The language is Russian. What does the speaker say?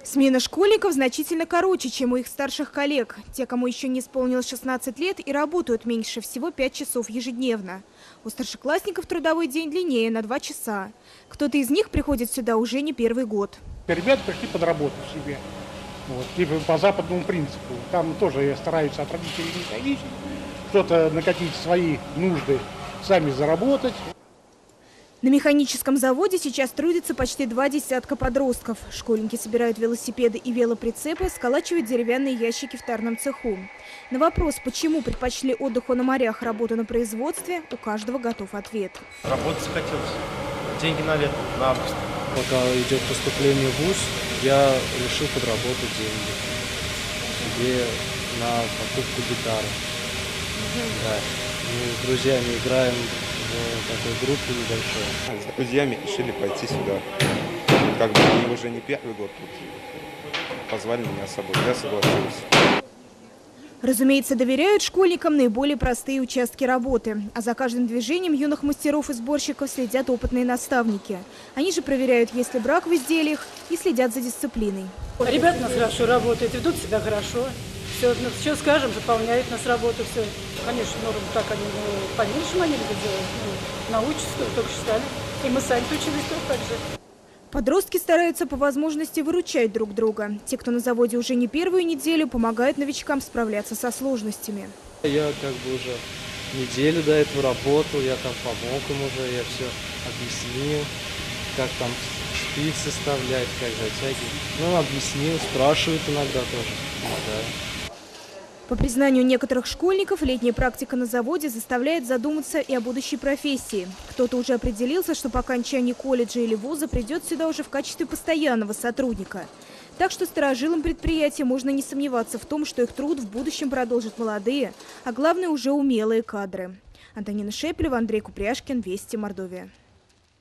Смена школьников значительно короче, чем у их старших коллег. Те, кому еще не исполнилось 16 лет и работают меньше, всего 5 часов ежедневно. У старшеклассников трудовой день длиннее на 2 часа. Кто-то из них приходит сюда уже не первый год. Ребята пришли подработать себе. Вот, типа по западному принципу. Там тоже стараются от родителей не зависеть. Кто-то на какие-то свои нужды сами заработать. На механическом заводе сейчас трудится почти 2 десятка подростков. Школьники собирают велосипеды и велоприцепы, сколачивают деревянные ящики в тарном цеху. На вопрос, почему предпочли отдыху на морях работу на производстве, у каждого готов ответ. Работать захотелось. Деньги на лето, на август. Пока идет поступление в ВУЗ, я решил подработать деньги, где на покупку гитары. Да. Мы с друзьями играем в такой группе небольшой. С друзьями решили пойти сюда. Как бы они уже не первый год тут. Позвали меня с собой, я согласился. Разумеется, доверяют школьникам наиболее простые участки работы. А за каждым движением юных мастеров и сборщиков следят опытные наставники. Они же проверяют, есть ли брак в изделиях, и следят за дисциплиной. Ребята у нас хорошо работают, ведут себя хорошо. Все скажем, заполняют нас работу. Все. Конечно, норм так они поменьше они любят делать. Научатся, только считали. И мы сами учились тоже так же. Подростки стараются по возможности выручать друг друга. Те, кто на заводе уже не первую неделю, помогают новичкам справляться со сложностями. Я как бы уже неделю до этого работал, я там помог им уже, я все объяснил, как там шпиль составлять, как затягивать. Ну, объяснил, спрашивают иногда тоже, помогаю. По признанию некоторых школьников, летняя практика на заводе заставляет задуматься и о будущей профессии. Кто-то уже определился, что по окончании колледжа или вуза придет сюда уже в качестве постоянного сотрудника. Так что старожилам предприятия можно не сомневаться в том, что их труд в будущем продолжат молодые, а главное уже умелые кадры. Антонина Шепелева, Андрей Купряшкин, Вести, Мордовия.